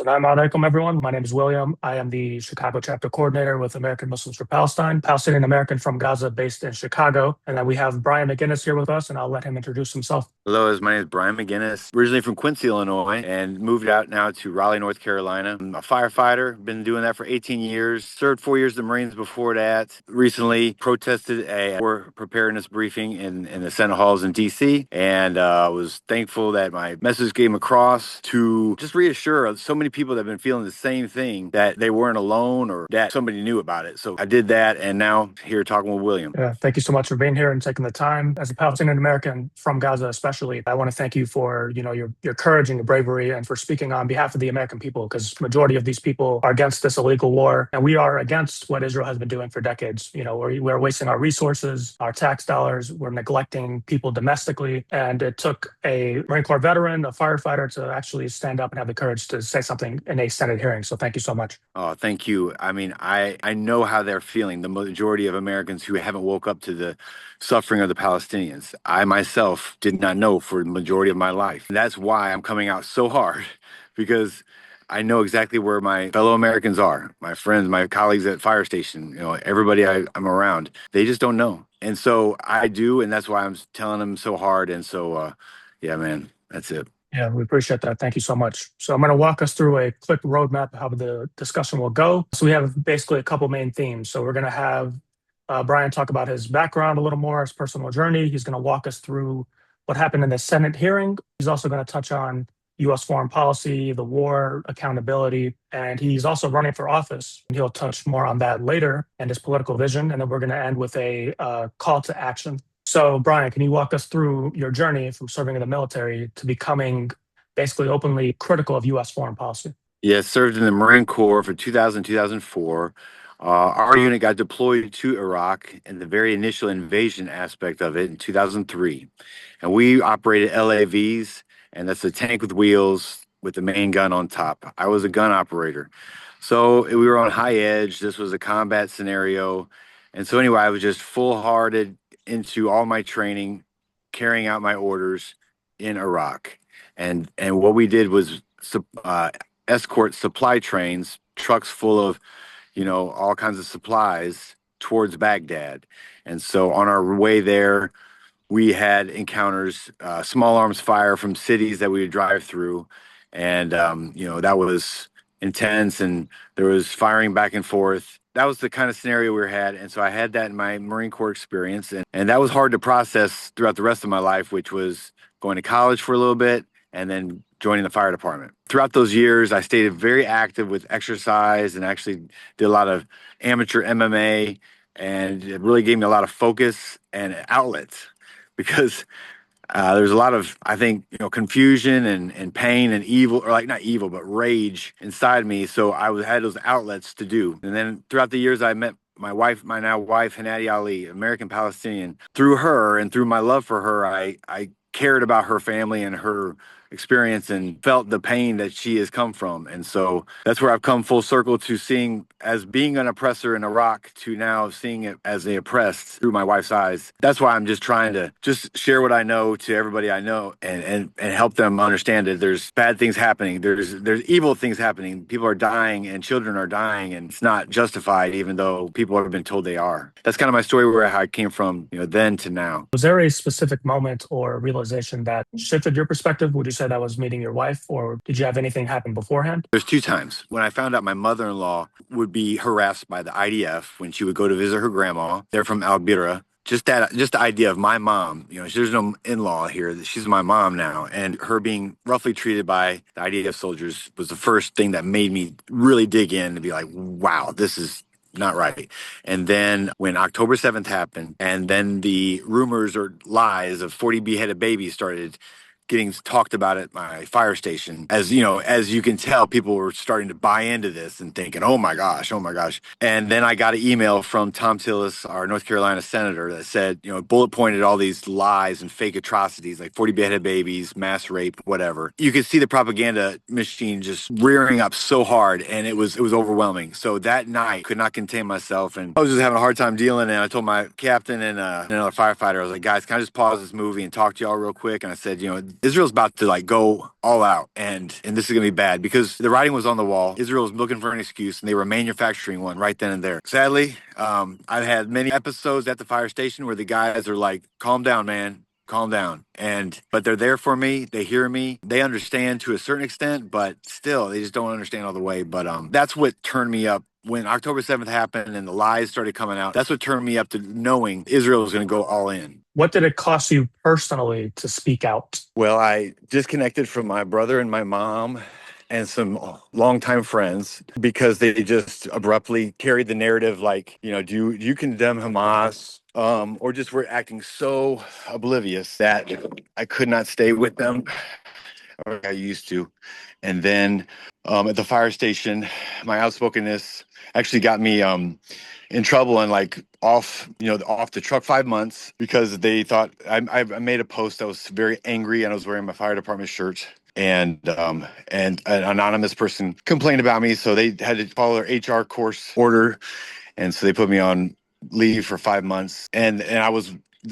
Assalamu alaikum, everyone. My name is William. I am the Chicago chapter coordinator with American Muslims for Palestine, Palestinian American from Gaza based in Chicago. And then we have Brian McGinnis here with us, and I'll let him introduce himself. Hello, my name is Brian McGinnis, originally from Quincy, Illinois, and moved out now to Raleigh, North Carolina. I'm a firefighter, been doing that for 18 years, served 4 years in the Marines before that. Recently protested a war preparedness briefing in the Senate halls in D.C., and was thankful that my message came across to just reassure so many people that have been feeling the same thing, that they weren't alone or that somebody knew about it. So I did that, and now here talking with William. Thank you so much for being here and taking the time. As a Palestinian American from Gaza, especially, I want to thank you for your courage and your bravery, and for speaking on behalf of the American people, because majority of these people are against this illegal war, and we are against what Israel has been doing for decades. We're wasting our resources, our tax dollars, we're neglecting people domestically, and it took a Marine Corps veteran, a firefighter, to actually stand up and have the courage to say something in a Senate hearing. So thank you so much. Oh, thank you. I mean, I know how they're feeling. The majority of Americans who haven't woke up to the suffering of the Palestinians. I myself did not know for the majority of my life. And that's why I'm coming out so hard, because I know exactly where my fellow Americans are, my friends, my colleagues at fire station, everybody I'm around. They just don't know. And so I do, and that's why I'm telling them so hard. And so, yeah, man, that's it. Yeah, we appreciate that. Thank you so much. So I'm going to walk us through a quick roadmap of how the discussion will go. So we have basically a couple main themes. So we're going to have Brian talk about his background a little more, his personal journey. He's going to walk us through what happened in the Senate hearing. He's also going to touch on U.S. foreign policy, the war, accountability, and he's also running for office. He'll touch more on that later and his political vision. And then we're going to end with a call to action. So, Brian, can you walk us through your journey from serving in the military to becoming basically openly critical of U.S. foreign policy? Yeah, served in the Marine Corps for 2000, 2004. Our unit got deployed to Iraq in the very initial invasion aspect of it in 2003. And we operated LAVs, and that's a tank with wheels with the main gun on top. I was a gun operator. So we were on high edge. This was a combat scenario. And so anyway, I was just full-hearted into all my training, carrying out my orders in Iraq. And what we did was escort supply trains, trucks full of, all kinds of supplies towards Baghdad. And so on our way there, we had encounters, small arms fire from cities that we would drive through. And, that was intense, and there was firing back and forth. That was the kind of scenario we had. And so I had that in my Marine Corps experience. And that was hard to process throughout the rest of my life, which was going to college for a little bit and then joining the fire department. Throughout those years, I stayed very active with exercise and actually did a lot of amateur MMA. And it really gave me a lot of focus and outlets, because there's a lot of, I think, confusion and pain and evil, or like not evil, but rage inside me. So I had those outlets to do. And then throughout the years, I met my wife, my now wife, Hanadi Ali, American Palestinian. Through her and through my love for her, I cared about her family and her experience and felt the pain that she has come from. And so that's where I've come full circle to seeing as being an oppressor in Iraq to now seeing it as the oppressed through my wife's eyes. That's why I'm just trying to just share what I know to everybody I know and help them understand that there's bad things happening. There's evil things happening. People are dying and children are dying, and it's not justified, even though people have been told they are. That's kind of my story, where I came from, then to now. Was there a specific moment or realization that shifted your perspective? Would you say that was meeting your wife, or did you have anything happen beforehand? There's two times. When I found out my mother-in-law would be harassed by the IDF when she would go to visit her grandma. They're from Albira. Just the idea of my mom, there's no in-law here. She's my mom now. And her being roughly treated by the IDF soldiers was the first thing that made me really dig in and be like, wow, this is not right. And then when October 7th happened, and then the rumors or lies of 40 beheaded babies started getting talked about at my fire station. As you can tell, people were starting to buy into this and thinking, oh my gosh. And then I got an email from Tom Tillis, our North Carolina senator, that said, bullet pointed all these lies and fake atrocities, like 40 beheaded babies, mass rape, whatever. You could see the propaganda machine just rearing up so hard, and it was overwhelming. So that night, could not contain myself, and I was just having a hard time dealing. And I told my captain and another firefighter, I was like, guys, can I just pause this movie and talk to y'all real quick? And I said, Israel's about to like go all out, and this is gonna be bad because the writing was on the wall. Israel was looking for an excuse, and they were manufacturing one right then and there. Sadly, I've had many episodes at the fire station where the guys are like, "Calm down, man." Calm down. But they're there for me. They hear me. They understand to a certain extent, but still, they just don't understand all the way. But that's what turned me up when October 7th happened and the lies started coming out. That's what turned me up to knowing Israel was going to go all in. What did it cost you personally to speak out? Well, I disconnected from my brother and my mom and some longtime friends because they just abruptly carried the narrative like, do you condemn Hamas? Or just were acting so oblivious that I could not stay with them or I used to. And then at the fire station, my outspokenness actually got me in trouble and like off the truck 5 months because they thought I made a post that was very angry and I was wearing my fire department shirt. And an anonymous person complained about me, so they had to follow their HR course order, and so they put me on leave for 5 months. And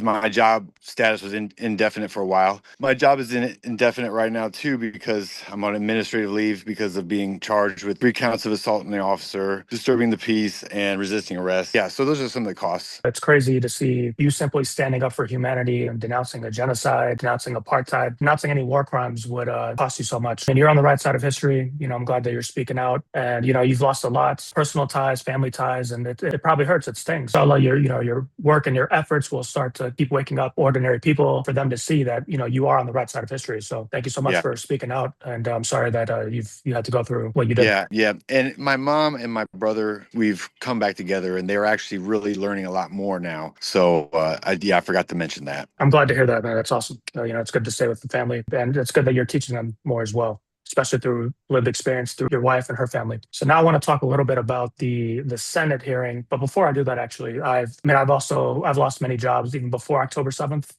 my job status was indefinite for a while. My job is indefinite right now too because I'm on administrative leave because of being charged with 3 counts of assaulting the officer, disturbing the peace, and resisting arrest. Yeah, so those are some of the costs. It's crazy to see you simply standing up for humanity and denouncing a genocide, denouncing apartheid, denouncing any war crimes would cost you so much. And you're on the right side of history. I'm glad that you're speaking out. And you've lost a lot, personal ties, family ties, and it probably hurts. It stings. So your work and your efforts will start to keep waking up ordinary people for them to see that you are on the right side of history. So thank you so much for speaking out. And I'm sorry that you had to go through what you did. Yeah. And my mom and my brother, we've come back together, and they're actually really learning a lot more now. So I forgot to mention that. I'm glad to hear that, man. That's awesome. It's good to stay with the family, and it's good that you're teaching them more as well, especially through lived experience through your wife and her family. So now I want to talk a little bit about the Senate hearing. But before I do that, actually, I've lost many jobs even before October 7th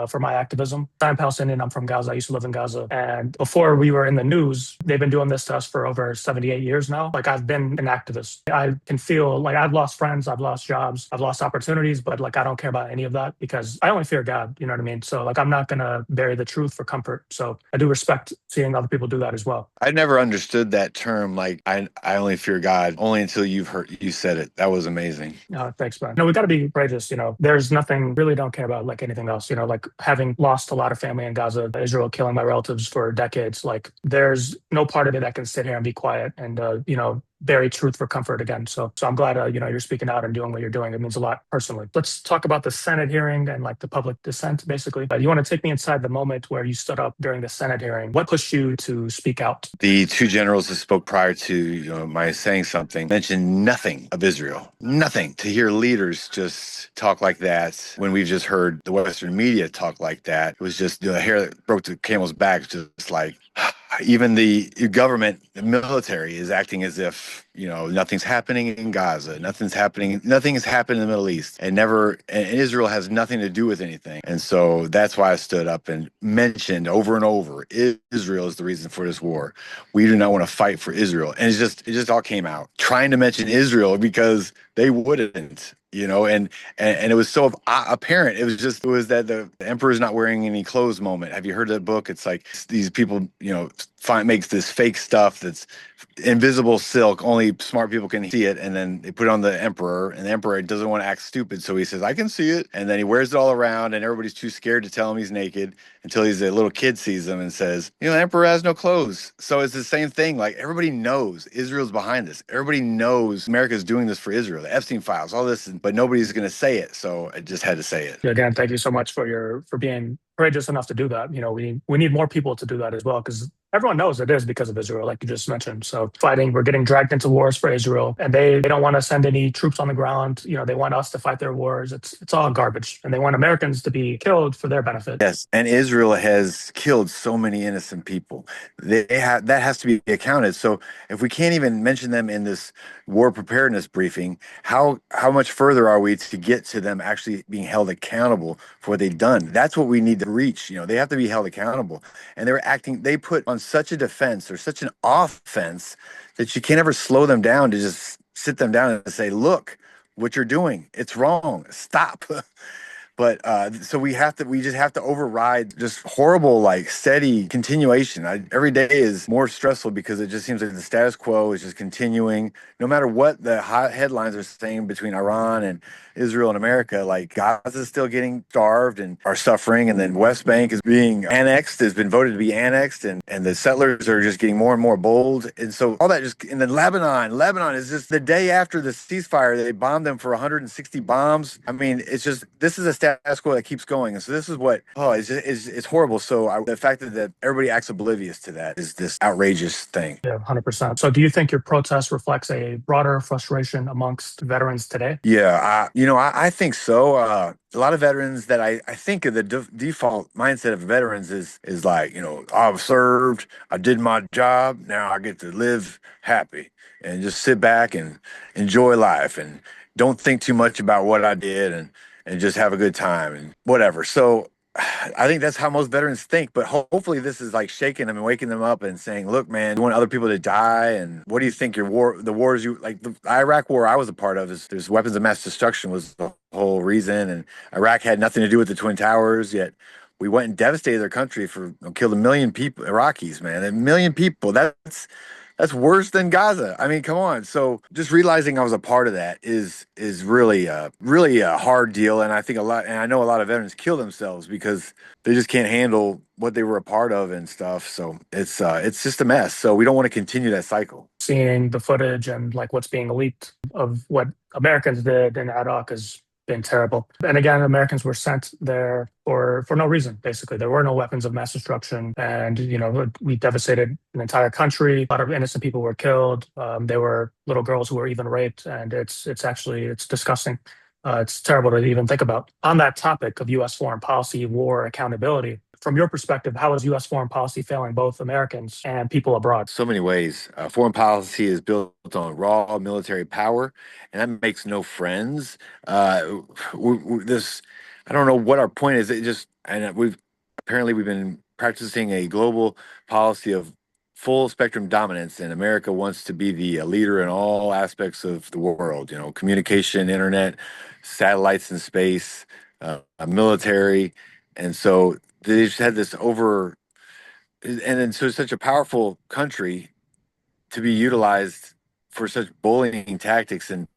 for my activism. I'm Palestinian. I'm from Gaza. I used to live in Gaza. And before we were in the news, they've been doing this to us for over 78 years now. Like, I've been an activist. I can feel like I've lost friends, I've lost jobs, I've lost opportunities, but like I don't care about any of that because I only fear God. You know what I mean? So like I'm not gonna bury the truth for comfort. So I do respect seeing other people do that as well. I never understood that term. Like I only fear God only until you said it. That was amazing. Thanks, man. No, we got to be courageous. There's nothing really don't care about like anything else. Like having lost a lot of family in Gaza, Israel killing my relatives for decades. Like there's no part of it that can sit here and be quiet and bury truth for comfort again. So I'm glad you're speaking out and doing what you're doing. It means a lot personally. Let's talk about the Senate hearing and like the public dissent. Basically, you want to take me inside the moment where you stood up during the Senate hearing. What pushed you to speak out? The 2 generals that spoke prior to my saying something mentioned nothing of Israel. Nothing. To hear leaders just talk like that when we've just heard the Western media talk like that, it was just the hair that broke the camel's back. Just like even the government, the military is acting as if nothing's happening in Gaza, nothing has happened in the Middle East, and Israel has nothing to do with anything. And so that's why I stood up and mentioned over and over, Israel is the reason for this war. We do not want to fight for Israel. And it just all came out trying to mention Israel because they wouldn't. And it was so apparent. It was that the emperor's not wearing any clothes moment. Have you heard that book? It's like these people, makes this fake stuff that's invisible silk. Only smart people can see it. And then they put it on the emperor, and the emperor doesn't want to act stupid. So he says, I can see it. And then he wears it all around, and everybody's too scared to tell him he's naked until a little kid sees him and says, the emperor has no clothes. So it's the same thing. Like everybody knows Israel's behind this. Everybody knows America's doing this for Israel. The Epstein files, all this, but nobody's going to say it. So I just had to say it. Yeah, again, thank you so much for being courageous enough to do that. We need more people to do that as well because everyone knows it is because of Israel, like you just mentioned. So we're getting dragged into wars for Israel, and they don't want to send any troops on the ground. They want us to fight their wars. It's all garbage, and they want Americans to be killed for their benefit. Yes, and Israel has killed so many innocent people. That has to be accounted. So if we can't even mention them in this war preparedness briefing, how much further are we to get to them actually being held accountable for what they've done? That's what we need to reach. They have to be held accountable, and they put on such a defense or such an offense that you can't ever slow them down to just sit them down and say, look, what you're doing, it's wrong. Stop. But so we just have to override just horrible, like steady continuation. Every day is more stressful because it just seems like the status quo is just continuing. No matter what the hot headlines are saying between Iran and Israel and America, like Gaza is still getting starved and are suffering, and then West Bank is being annexed, has been voted to be annexed, and the settlers are just getting more and more bold, and so all that just, and then Lebanon is just the day after the ceasefire, they bombed them for 160 bombs. I mean, it's just this is a status quo that keeps going, and so this is what it's horrible. So the fact that everybody acts oblivious to that is this outrageous thing. Yeah, 100%. So do you think your protest reflects a broader frustration amongst veterans today? Yeah, I think so. A lot of veterans that I think of the default mindset of veterans is like, I've served, I did my job, now I get to live happy and just sit back and enjoy life and don't think too much about what I did and just have a good time and whatever. So I think that's how most veterans think, but hopefully this is like shaking them and waking them up and saying, "Look, man, you want other people to die, and what do you think the wars you like the Iraq war I was a part of is there's weapons of mass destruction was the whole reason, and Iraq had nothing to do with the Twin Towers, yet we went and devastated their country killed 1 million people, Iraqis, man, 1 million people. That's worse than Gaza. I mean, come on. So just realizing I was a part of that is really a hard deal. And I think and I know a lot of veterans kill themselves because they just can't handle what they were a part of and stuff. So it's just a mess. So we don't want to continue that cycle. Seeing the footage and like what's being leaked of what Americans did in Iraq has been terrible. And again, Americans were sent there for no reason, basically. There were no weapons of mass destruction. And, we devastated an entire country. A lot of innocent people were killed. There were little girls who were even raped. And it's disgusting. It's terrible to even think about. On that topic of U.S. foreign policy, war, accountability, from your perspective, how is U.S. foreign policy failing both Americans and people abroad? So many ways. Foreign policy is built on raw military power, and that makes no friends. This, I don't know what our point is. It just, and we've been practicing a global policy of full spectrum dominance, and America wants to be the leader in all aspects of the world. Communication, internet, satellites in space, military, and so they just had this over and then so it's such a powerful country to be utilized for such bullying tactics and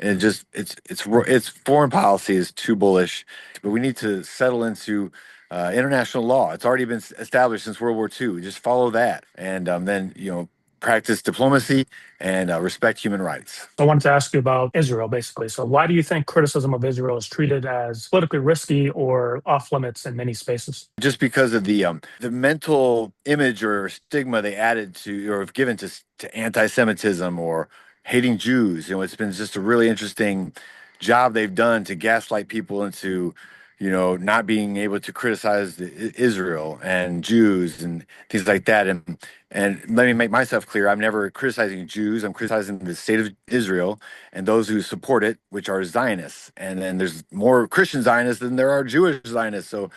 it just it's foreign policy is too bullish, but we need to settle into international law. It's already been established since World War II. Just follow that, and then practice diplomacy and respect human rights. I wanted to ask you about Israel, basically. So, why do you think criticism of Israel is treated as politically risky or off limits in many spaces? Just because of the mental image or stigma they added to or have given to anti-Semitism or hating Jews. It's been just a really interesting job they've done to gaslight people into not being able to criticize Israel and Jews and things like that. And let me make myself clear: I'm never criticizing Jews. I'm criticizing the state of Israel and those who support it, which are Zionists. And then there's more Christian Zionists than there are Jewish Zionists. So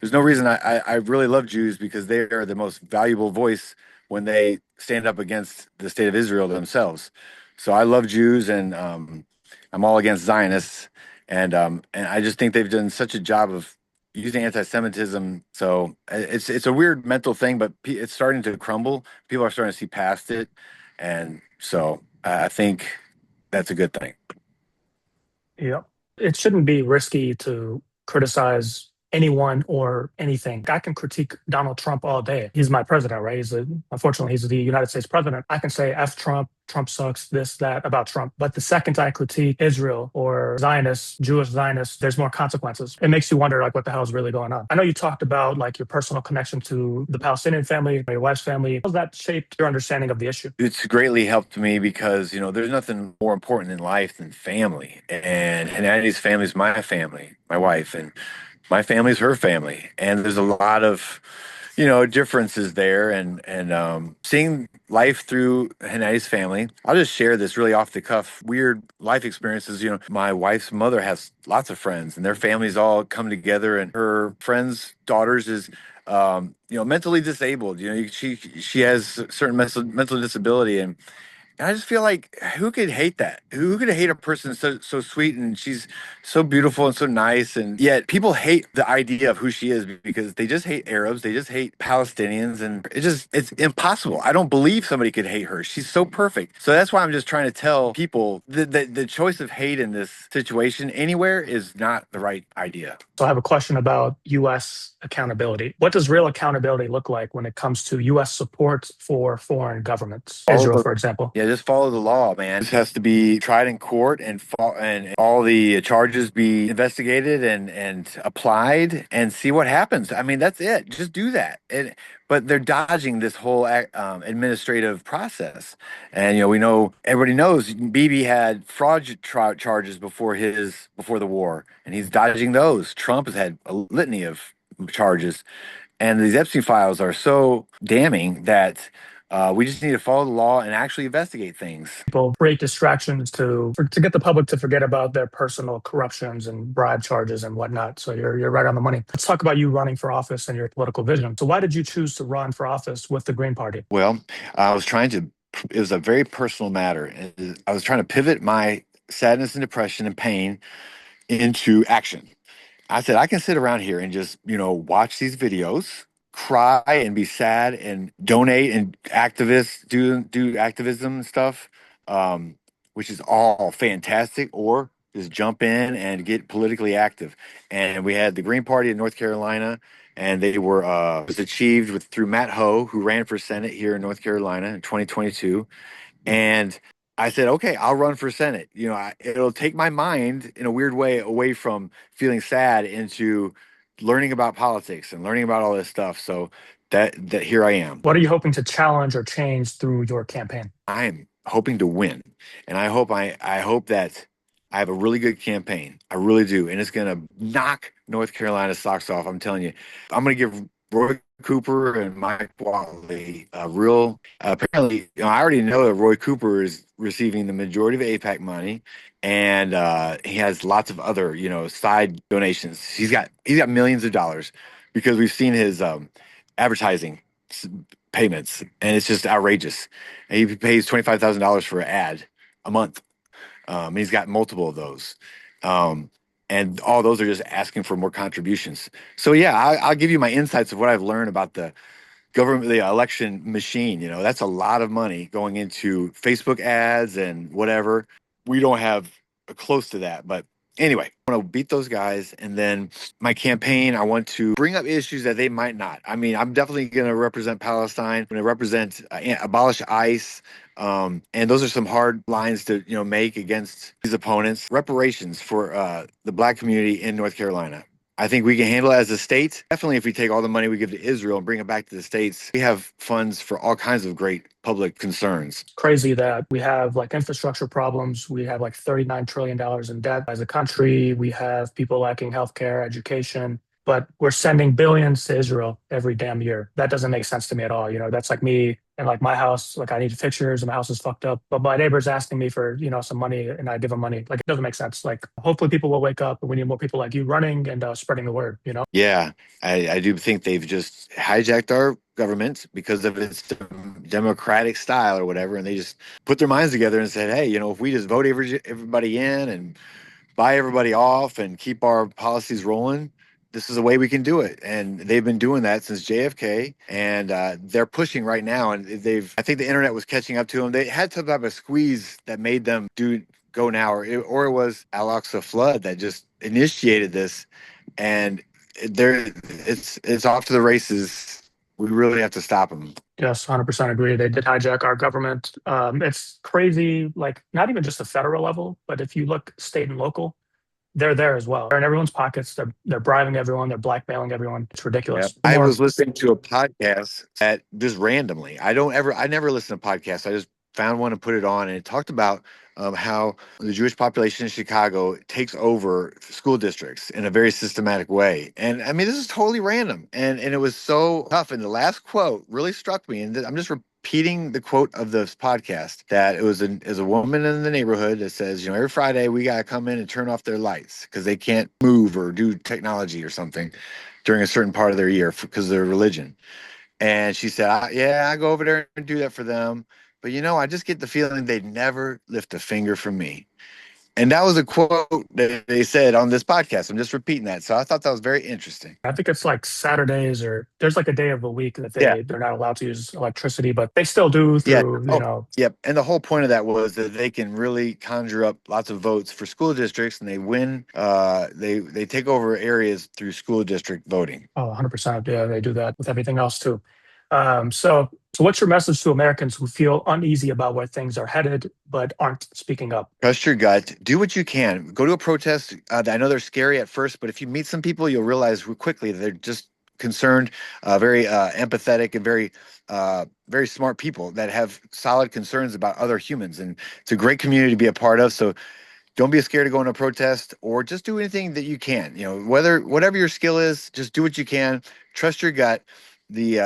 there's no reason I really love Jews because they are the most valuable voice when they stand up against the state of Israel themselves. So I love Jews, and I'm all against Zionists, and I just think they've done such a job of using anti-Semitism. So it's a weird mental thing, but it's starting to crumble. People are starting to see past it, and so I think that's a good thing. Yeah. It shouldn't be risky to criticize anyone or anything. I can critique Donald Trump all day. He's my president, right? Unfortunately, he's the United States president. I can say F Trump, Trump sucks, this, that about Trump. But the second I critique Israel or Zionists, Jewish Zionists, there's more consequences. It makes you wonder, like, what the hell is really going on? I know you talked about, like, your personal connection to the Palestinian family, your wife's family. How has that shaped your understanding of the issue? It's greatly helped me because, there's nothing more important in life than family. And Annie's family is my family, my wife, and my family's her family. And there's a lot of, differences there, and seeing life through Hanai's family. I'll just share this really off the cuff, weird life experiences. My wife's mother has lots of friends, and their families all come together, and her friends' daughters is mentally disabled. She has certain mental disability, And I just feel like who could hate that? Who could hate a person so sweet and she's so beautiful and so nice, and yet people hate the idea of who she is because they just hate Arabs, they just hate Palestinians, and it's impossible. I don't believe somebody could hate her. She's so perfect. So that's why I'm just trying to tell people the choice of hate in this situation anywhere is not the right idea. So I have a question about U.S. accountability. What does real accountability look like when it comes to U.S. support for foreign governments? Follow Israel, the for example. Yeah, just follow the law, man. This has to be tried in court and all the charges be investigated and applied and see what happens. I mean, that's it. Just do that. But they're dodging this whole administrative process. And we know everybody knows Bibi had charges before the war, and he's dodging those. Trump has had a litany of charges. And these Epstein files are so damning that we just need to follow the law and actually investigate things. People create distractions to get the public to forget about their personal corruptions and bribe charges and whatnot. So you're right on the money. Let's talk about you running for office and your political vision. So why did you choose to run for office with the Green Party? Well, I was trying to, it was a very personal matter. I was trying to pivot my sadness and depression and pain into action. I said, I can sit around here and just, watch these videos, cry and be sad and donate and do activism and stuff, which is all fantastic, or just jump in and get politically active. And we had the Green Party in North Carolina, and they were was achieved through Matt Ho, who ran for Senate here in North Carolina in 2022. And I said, okay, I'll run for Senate. It'll take my mind in a weird way away from feeling sad into learning about politics and learning about all this stuff. So that here I am. What are you hoping to challenge or change through your campaign? I'm hoping to win, and I hope that I have a really good campaign. I really do, and it's gonna knock North Carolina's socks off. I'm telling you, I'm gonna give Roy Cooper and Mike Watley a real. Apparently, I already know that Roy Cooper is receiving the majority of APAC money, and he has lots of other side donations. He's got millions of dollars because we've seen his advertising payments, and it's just outrageous. And he pays $25,000 for an ad a month. He's got multiple of those. And all those are just asking for more contributions. So yeah, I'll give you my insights of what I've learned about the government, the election machine. That's a lot of money going into Facebook ads and whatever. We don't have close to that, but anyway, I want to beat those guys. And then my campaign, I want to bring up issues that they might not. I mean, I'm definitely going to represent Palestine. I'm going to represent abolish ICE. And those are some hard lines to make against these opponents. Reparations for the Black community in North Carolina. I think we can handle it as a state. Definitely, if we take all the money we give to Israel and bring it back to the states, we have funds for all kinds of great public concerns. Crazy that we have like infrastructure problems. We have like $39 trillion in debt as a country. We have people lacking healthcare, education, but we're sending billions to Israel every damn year. That doesn't make sense to me at all. That's like me and like my house, like I need fixtures and my house is fucked up, but my neighbor's asking me for, some money and I give him money. Like it doesn't make sense. Like hopefully people will wake up and we need more people like you running and spreading the word. Yeah, I do think they've just hijacked our government because of its democratic style or whatever. And they just put their minds together and said, hey, if we just vote everybody in and buy everybody off and keep our policies rolling, this is a way we can do it. And they've been doing that since JFK, and they're pushing right now. And I think the internet was catching up to them. They had some type of squeeze that made them go now, or it was Al-Aqsa flood that just initiated this. And it's off to the races. We really have to stop them. Yes, 100% agree. They did hijack our government. It's crazy, like not even just the federal level, but if you look state and local, they're there as well. They're in everyone's pockets. They're bribing everyone. They're blackmailing everyone. It's ridiculous. Yeah. I was listening to a podcast that just randomly. I never listen to podcasts. I just found one and put it on, and it talked about how the Jewish population in Chicago takes over school districts in a very systematic way. And I mean, this is totally random, and it was so tough. And the last quote really struck me, and I'm just repeating the quote of this podcast, that it was a woman in the neighborhood that says, every Friday we got to come in and turn off their lights because they can't move or do technology or something during a certain part of their year because of their religion. And she said, yeah, I go over there and do that for them. but I just get the feeling they'd never lift a finger for me. And that was a quote that they said on this podcast. I'm just repeating that. So I thought that was very interesting. I think it's like Saturdays, or there's like a day of the week that Yeah. they're not allowed to use electricity, but they still do Yeah. through, Oh, yep. And the whole point of that was that they can really conjure up lots of votes for school districts, and they win. They take over areas through school district voting. Oh, 100%. Yeah, they do that with everything else too. So what's your message to Americans who feel uneasy about where things are headed but aren't speaking up? Trust your gut. Do what you can. Go to a protest. I know they're scary at first, but if you meet some people, you'll realize quickly they're just concerned, very empathetic, and very smart people that have solid concerns about other humans. And it's a great community to be a part of. So don't be scared to go in a protest, or just do anything that you can. Whatever your skill is, just do what you can. Trust your gut. We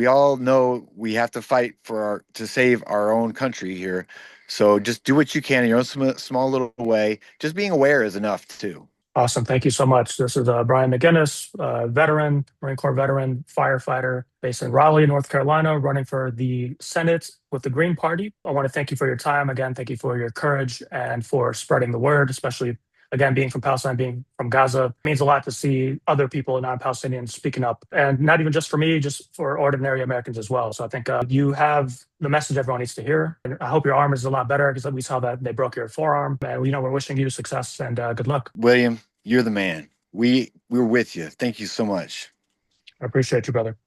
all know we have to fight to save our own country here. So just do what you can in your own small little way. Just being aware is enough too. Awesome. Thank you so much. This is Brian McGinnis, veteran, Marine Corps veteran, firefighter based in Raleigh, North Carolina, running for the Senate with the Green Party. I want to thank you for your time. Again, thank you for your courage and for spreading the word, especially, again, being from Palestine, being from Gaza. It means a lot to see other people, non-Palestinians, speaking up. And not even just for me, just for ordinary Americans as well. So I think you have the message everyone needs to hear. And I hope your arm is a lot better, because we saw that they broke your forearm. And we're wishing you success and good luck. William, you're the man. We're with you. Thank you so much. I appreciate you, brother.